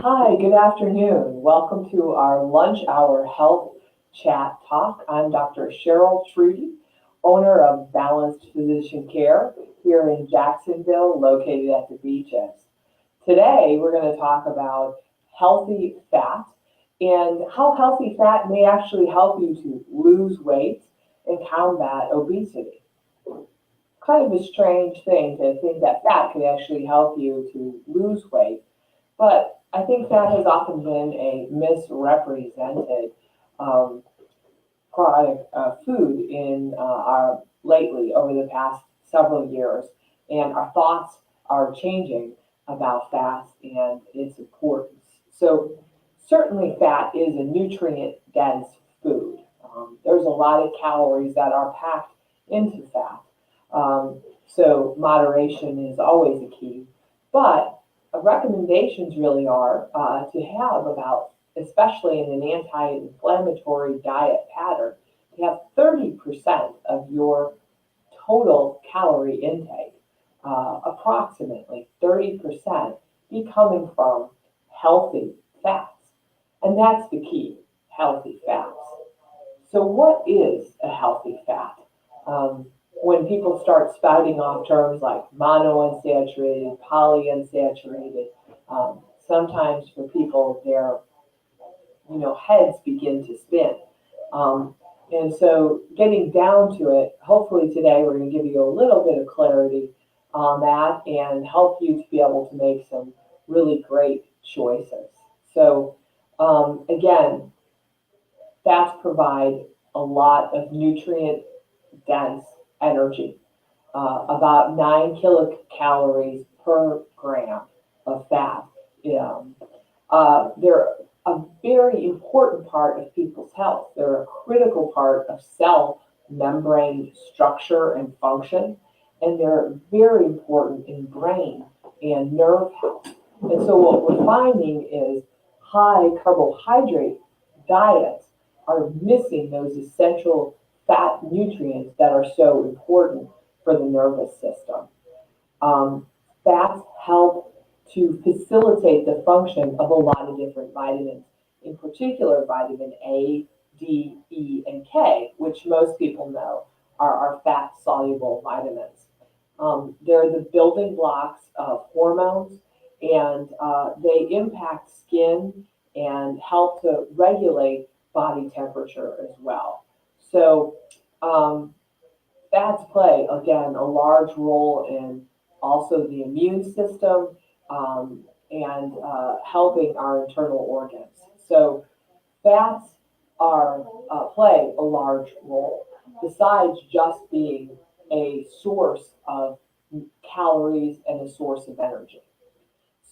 Hi, good afternoon. Welcome to our lunch hour health chat talk. I'm Dr. Sharyl Truty, owner of Balanced Physician Care here in Jacksonville, located at the beaches. Today, we're going to talk about healthy fat and how healthy fat may actually help you to lose weight and combat obesity. Kind of a strange thing to think that fat could actually help you to lose weight, but I think that has often been a misrepresented um, product food in our lately over the past several years, and our thoughts are changing about fat and its importance. So certainly fat is a nutrient dense food. There's a lot of calories that are packed into fat. So moderation is always a key, but recommendations really are to have about, especially in an anti-inflammatory diet pattern, to have 30% of your total calorie intake, approximately 30%, be coming from healthy fats. And that's the key, healthy fats. So what is a healthy fat? When people start spouting off terms like monounsaturated, polyunsaturated, sometimes for people their heads begin to spin. And so getting down to it, hopefully today we're going to give you a little bit of clarity on that and help you to be able to make some really great choices. So again, fats provide a lot of nutrient dense energy, about 9 kilocalories per gram of fat. They're a very important part of people's health. They're a critical part of cell membrane structure and function, and they're very important in brain and nerve health. And so what we're finding is high carbohydrate diets are missing those essential fat nutrients that are so important for the nervous system. Fats help to facilitate the function of a lot of different vitamins, in particular vitamin A, D, E, and K, which most people know are our fat-soluble vitamins. They're the building blocks of hormones, and they impact skin and help to regulate body temperature as well. So fats play, again, a large role in also the immune system and helping our internal organs. So fats are play a large role besides just being a source of calories and a source of energy.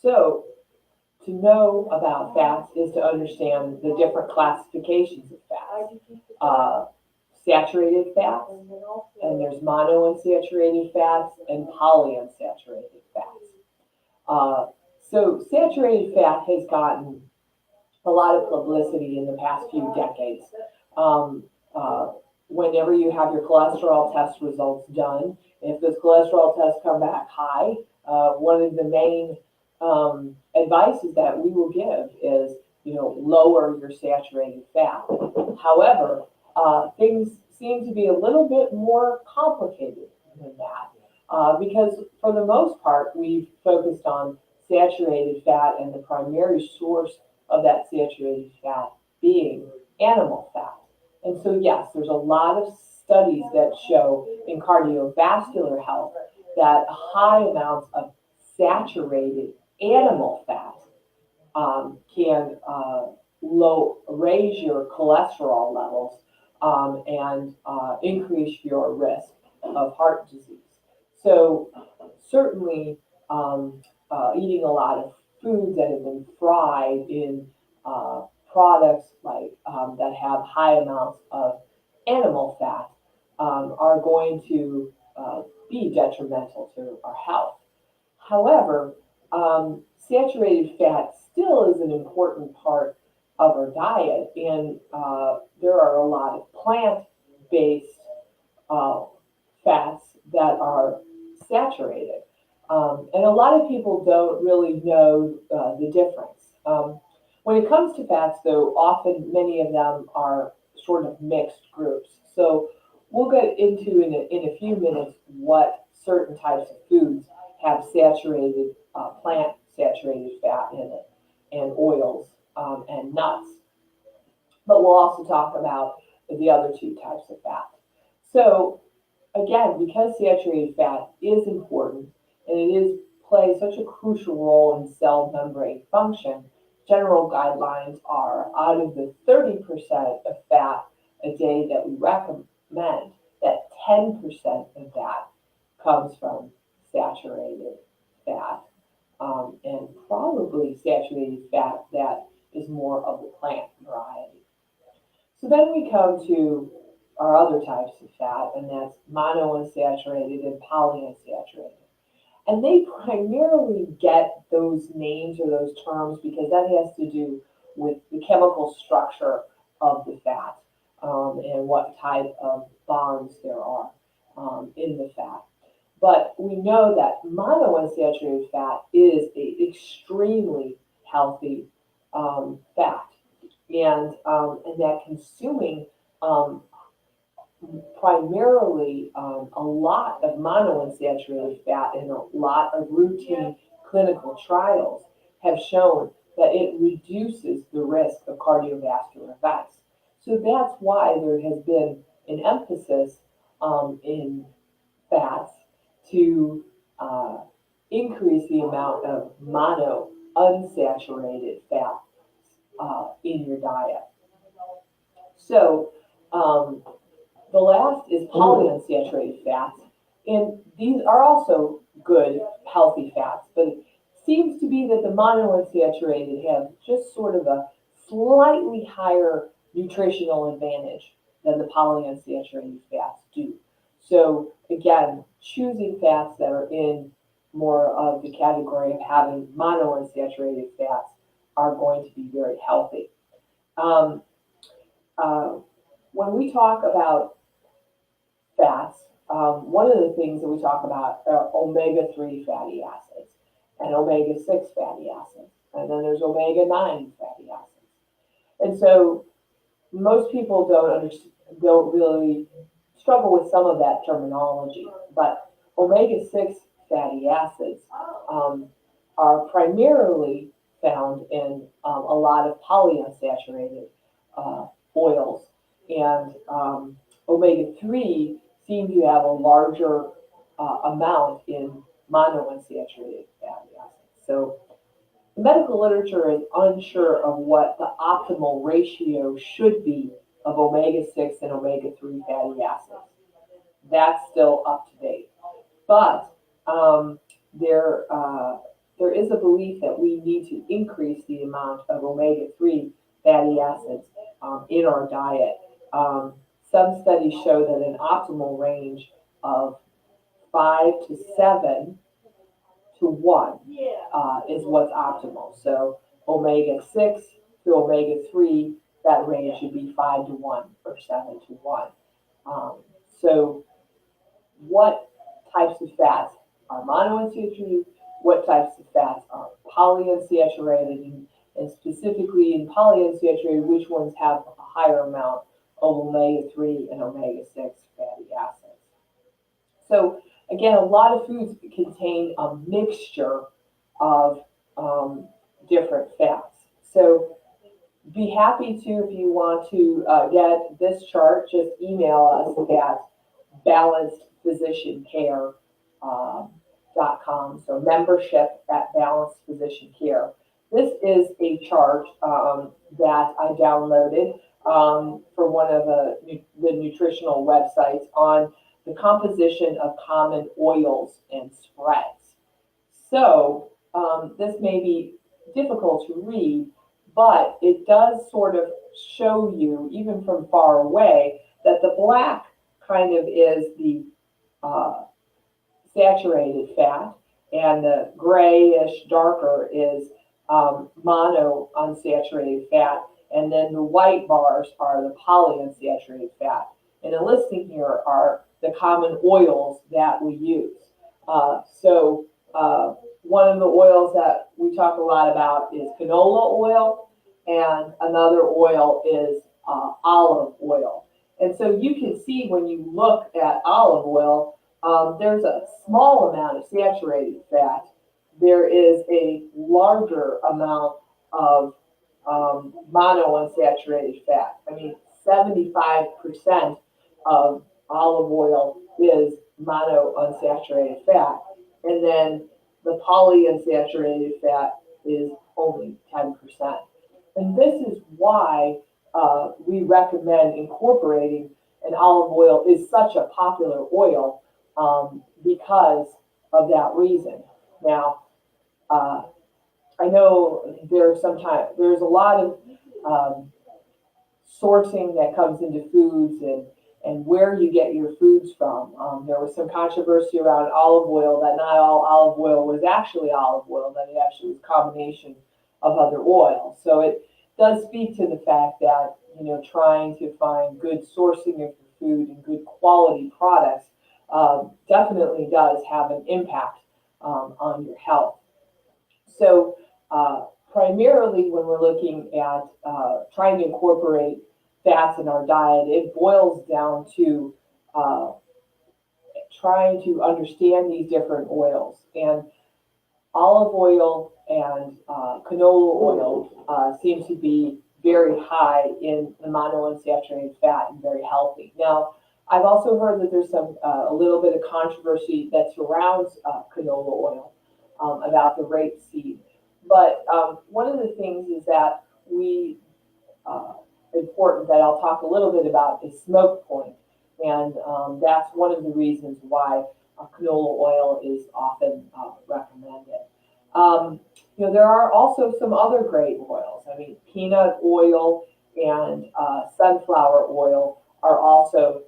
So to know about fats is to understand the different classifications of fats. Saturated fats, and there's monounsaturated fats and polyunsaturated fats. So saturated fat has gotten a lot of publicity in the past few decades. Whenever you have your cholesterol test results done, if those cholesterol tests come back high, one of the main advices that we will give is, lower your saturated fat. However, things seem to be a little bit more complicated than that because for the most part, we've focused on saturated fat and the primary source of that saturated fat being animal fat. And so, yes, there's a lot of studies that show in cardiovascular health that high amounts of saturated animal fat can raise your cholesterol levels and increase your risk of heart disease. So certainly eating a lot of foods that have been fried in products like that have high amounts of animal fat are going to be detrimental to our health. However, saturated fat still is an important part of our diet, and there are a lot of plant-based fats that are saturated. And a lot of people don't really know the difference. When it comes to fats, though, often many of them are sort of mixed groups. So we'll get into in a few minutes what certain types of foods have saturated, plant saturated fat in it, and oils, and nuts. But we'll also talk about the other two types of fat. So again, because saturated fat is important and it is plays such a crucial role in cell membrane function, general guidelines are out of the 30% of fat a day that we recommend, that 10% of that comes from saturated fat, and probably saturated fat that is more of the plant variety. So then we come to our other types of fat, and that's monounsaturated and polyunsaturated. And they primarily get those names or those terms because that has to do with the chemical structure of the fat, and what type of bonds there are, in the fat. But we know that monounsaturated fat is an extremely healthy, fat, and that consuming, primarily, a lot of monounsaturated fat and a lot of routine clinical trials have shown that it reduces the risk of cardiovascular events. So that's why there has been an emphasis, in fats to, increase the amount of monounsaturated fat, in your diet. So, the last is polyunsaturated fats, and these are also good, healthy fats, but it seems to be that the monounsaturated have just sort of a slightly higher nutritional advantage than the polyunsaturated fats do. So again, choosing fats that are in more of the category of having monounsaturated fats are going to be very healthy. Um, when we talk about fats, one of the things that we talk about are omega-3 fatty acids and omega-6 fatty acids, and then there's omega-9 fatty acids. And so most people don't really struggle with some of that terminology, but omega-6 fatty acids, are primarily found in, a lot of polyunsaturated, oils, and, omega-3 seem to have a larger, amount in monounsaturated fatty acids. So the medical literature is unsure of what the optimal ratio should be of omega-6 and omega-3 fatty acids. That's still up to date. But, there is a belief that we need to increase the amount of omega-3 fatty acids, in our diet. Some studies show that an optimal range of 5 to 7 to 1, is what's optimal. So omega-6 to omega-3, that range should be 5 to 1 or 7 to 1. So what types of fats are monounsaturated? What types of fats are polyunsaturated? And specifically in polyunsaturated, which ones have a higher amount of omega-3 and omega-6 fatty acids? So again, a lot of foods contain a mixture of, different fats. So be happy to, if you want to, get this chart, just email us at balancedphysiciancare.com. So membership at Balanced Physician Care. This is a chart, that I downloaded, for one of the nutritional websites on the composition of common oils and spreads. So this may be difficult to read, but it does sort of show you, even from far away, that the black kind of is the, saturated fat, and the grayish darker is, monounsaturated fat, and then the white bars are the polyunsaturated fat. And the listing here are the common oils that we use. One of the oils that we talk a lot about is canola oil, and another oil is olive oil. And so you can see when you look at olive oil, there's a small amount of saturated fat. There is a larger amount of monounsaturated fat. I mean, 75% of olive oil is monounsaturated fat. And then the polyunsaturated fat is only 10%. And this is why we recommend incorporating, and olive oil is such a popular oil because of that reason. Now, I know there's a lot of sourcing that comes into foods and where you get your foods from. There was some controversy around olive oil, that not all olive oil was actually olive oil, that it actually was a combination of other oils. So it does speak to the fact that, trying to find good sourcing of your food and good quality products definitely does have an impact on your health. So primarily when we're looking at trying to incorporate fats in our diet, it boils down to trying to understand these different oils. And olive oil and canola oil seem to be very high in the monounsaturated fat and very healthy. Now, I've also heard that there's a little bit of controversy that surrounds canola oil about the rapeseed. But one of the things is that important that I'll talk a little bit about is smoke point. And that's one of the reasons why canola oil is often recommended. There are also some other great oils. I mean, peanut oil and sunflower oil are also,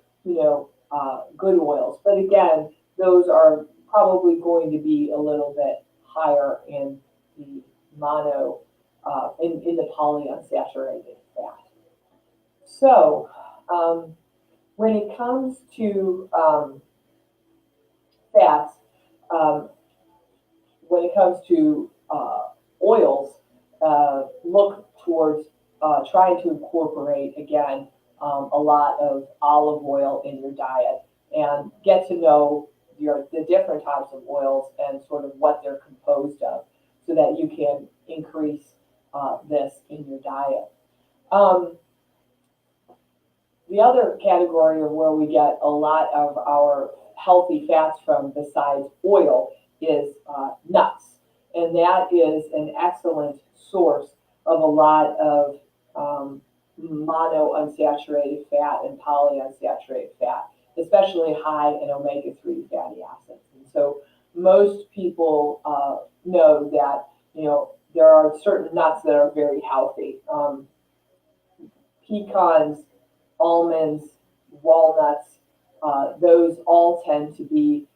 good oils. But again, those are probably going to be a little bit higher in the in the polyunsaturated fat. So when it comes to fats, when it comes to oils, look towards trying to incorporate, again, a lot of olive oil in your diet and get to know the different types of oils and sort of what they're composed of so that you can increase this in your diet. The other category of where we get a lot of our healthy fats from besides oil is nuts. And that is an excellent source of a lot of monounsaturated fat and polyunsaturated fat, especially high in omega-3 fatty acids. And so most people know that, there are certain nuts that are very healthy. Pecans, almonds, walnuts, those all tend to be,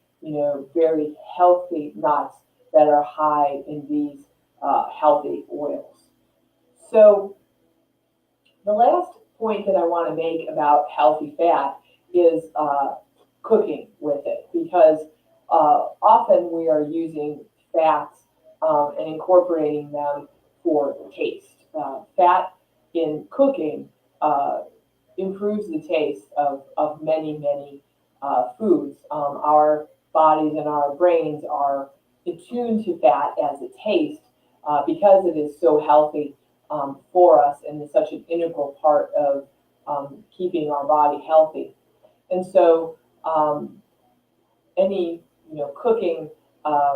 very healthy nuts that are high in these healthy oils. So the last point that I want to make about healthy fat is cooking with it, because often we are using fats and incorporating them for taste. Fat in cooking improves the taste of many, many foods. Our bodies and our brains are attuned to fat as a taste because it is so healthy for us and is such an integral part of keeping our body healthy. And so any cooking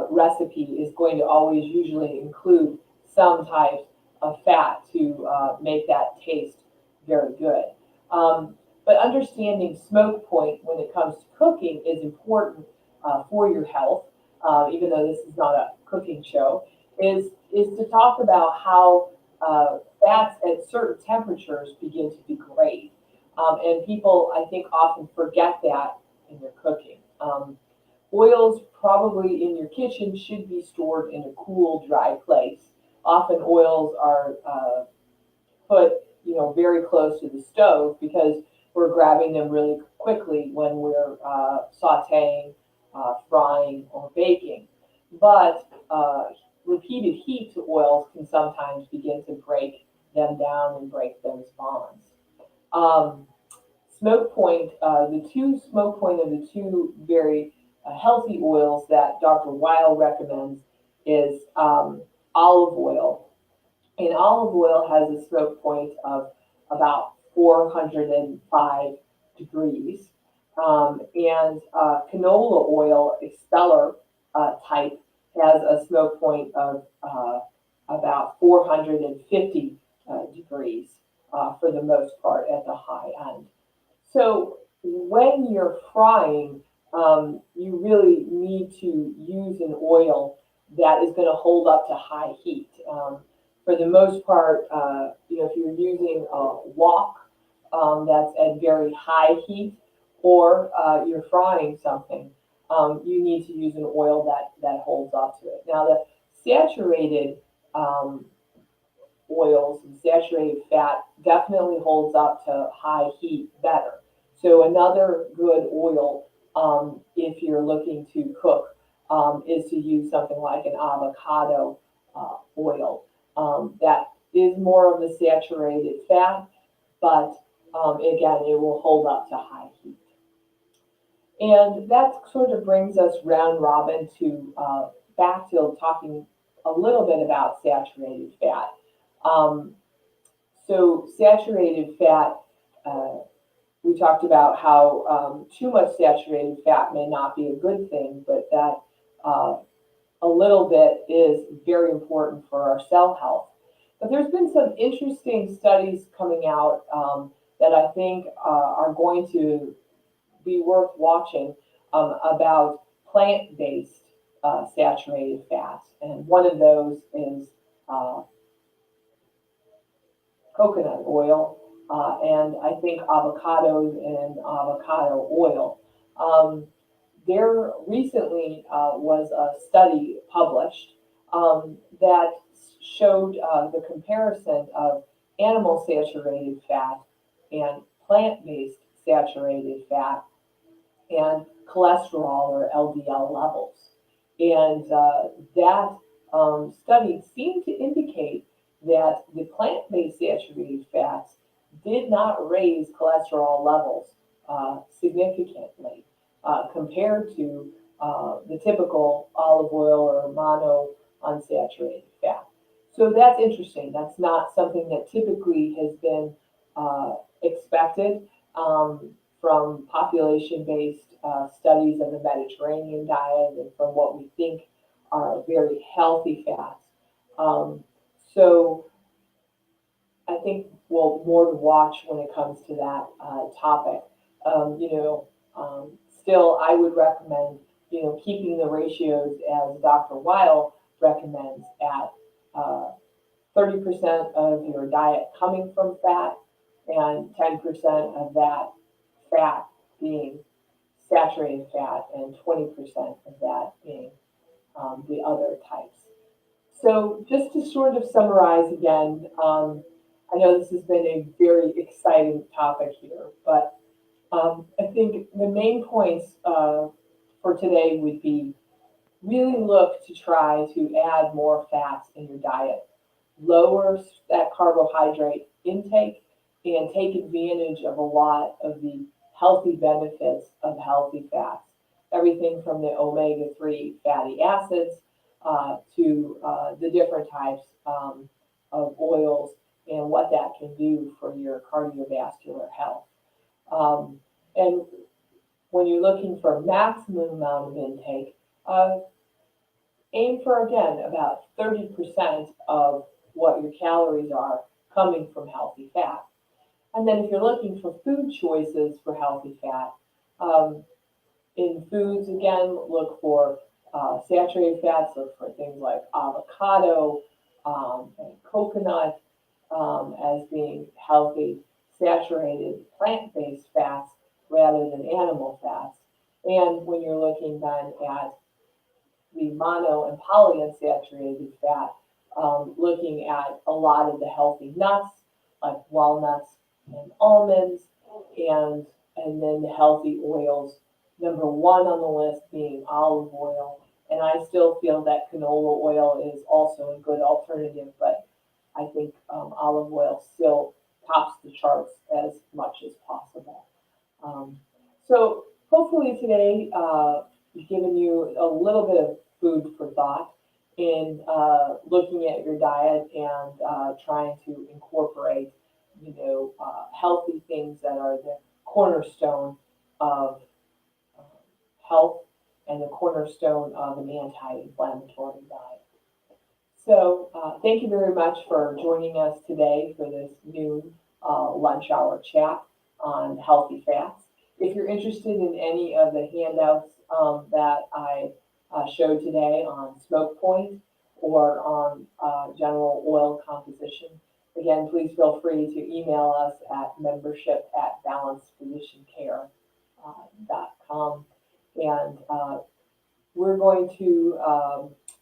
recipe is going to always usually include some type of fat to make that taste very good. But understanding smoke point when it comes to cooking is important for your health, even though this is not a cooking show, is to talk about how fats at certain temperatures begin to degrade. And people, I think, often forget that in their cooking. Oils probably in your kitchen should be stored in a cool, dry place. Often oils are put, very close to the stove because we're grabbing them really quickly when we're sauteing, frying, or baking. but repeated heat to oils can sometimes begin to break them down and break those bonds. Smoke point, the two smoke point of the two very healthy oils that Dr. Weil recommends is olive oil. And olive oil has a smoke point of about 405 degrees. And canola oil, expeller type, has a smoke point of about 450 degrees for the most part at the high end. So when you're frying, you really need to use an oil that is going to hold up to high heat. For the most part, if you're using a wok that's at very high heat, or you're frying something, you need to use an oil that holds up to it. Now, the saturated oils and saturated fat definitely holds up to high heat better. So another good oil, if you're looking to cook, is to use something like an avocado oil. That is more of a saturated fat, but again, it will hold up to high heat. And that sort of brings us round robin to back to talking a little bit about saturated fat. So saturated fat, we talked about how too much saturated fat may not be a good thing, but that a little bit is very important for our cell health. But there's been some interesting studies coming out that I think are going to be worth watching about plant-based saturated fats. And one of those is coconut oil, and I think avocados and avocado oil. There recently was a study published that showed the comparison of animal saturated fat and plant-based saturated fat and cholesterol or LDL levels. And that study seemed to indicate that the plant-based saturated fats did not raise cholesterol levels significantly compared to the typical olive oil or monounsaturated fat. So that's interesting. That's not something that typically has been expected from population-based studies of the Mediterranean diet and from what we think are very healthy fats. So I think we'll more to watch when it comes to that topic. Still, I would recommend keeping the ratios as Dr. Weil recommends at 30% of your diet coming from fat and 10% of that fat being saturated fat and 20% of that being the other types. So just to sort of summarize again, I know this has been a very exciting topic here, but I think the main points for today would be really look to try to add more fats in your diet, lower that carbohydrate intake, and take advantage of a lot of the healthy benefits of healthy fats. Everything from the omega-3 fatty acids to the different types of oils and what that can do for your cardiovascular health. And when you're looking for maximum amount of intake, aim for, again, about 30% of what your calories are coming from healthy fat. And then if you're looking for food choices for healthy fat, in foods, again, look for saturated fats, look for things like avocado and coconut as being healthy, saturated plant-based fats rather than animal fats. And when you're looking then at the mono and polyunsaturated fat, looking at a lot of the healthy nuts like walnuts and almonds, and then the healthy oils. Number one on the list being olive oil, And I still feel that canola oil is also a good alternative, but I think olive oil still tops the charts as much as possible. So hopefully today we've given you a little bit of food for thought in looking at your diet and trying to incorporate, healthy things that are the cornerstone of health and the cornerstone of an anti-inflammatory diet. So thank you very much for joining us today for this noon lunch hour chat on healthy fats. If you're interested in any of the handouts that I showed today on smoke point or on general oil composition, again, please feel free to email us at membership@balancedphysiciancare.com. And we're going to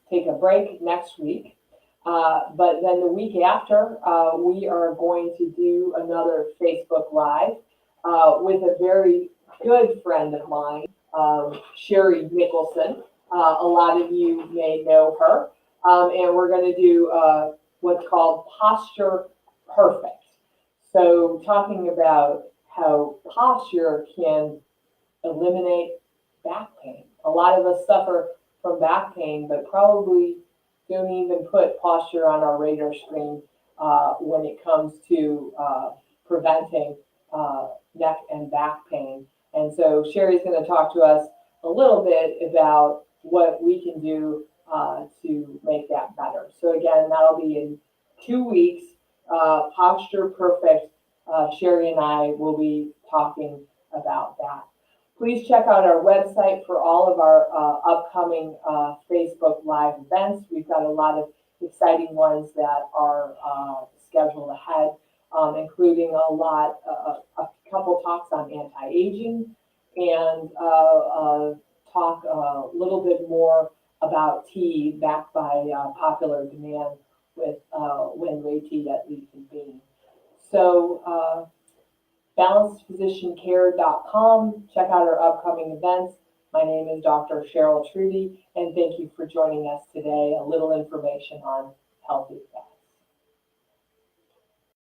take a break next week. But then the week after, we are going to do another Facebook Live with a very good friend of mine, Sherry Nicholson. A lot of you may know her. And we're going to do what's called Posture Perfect. So talking about how posture can eliminate back pain. A lot of us suffer from back pain, but probably don't even put posture on our radar screen when it comes to preventing neck and back pain. And so Sherry's going to talk to us a little bit about what we can do to make that better. So again, that'll be in 2 weeks. Posture Perfect. Sherry and I will be talking about that. Please check out our website for all of our upcoming Facebook Live events. We've got a lot of exciting ones that are scheduled ahead, including a couple talks on anti-aging and talk a little bit more about tea backed by popular demand with Wen-Wei tea at Leaf and Bean. So balancedphysiciancare.com. Check out our upcoming events. My name is Dr. Sharyl Truty, and thank you for joining us today. A little information on healthy fat.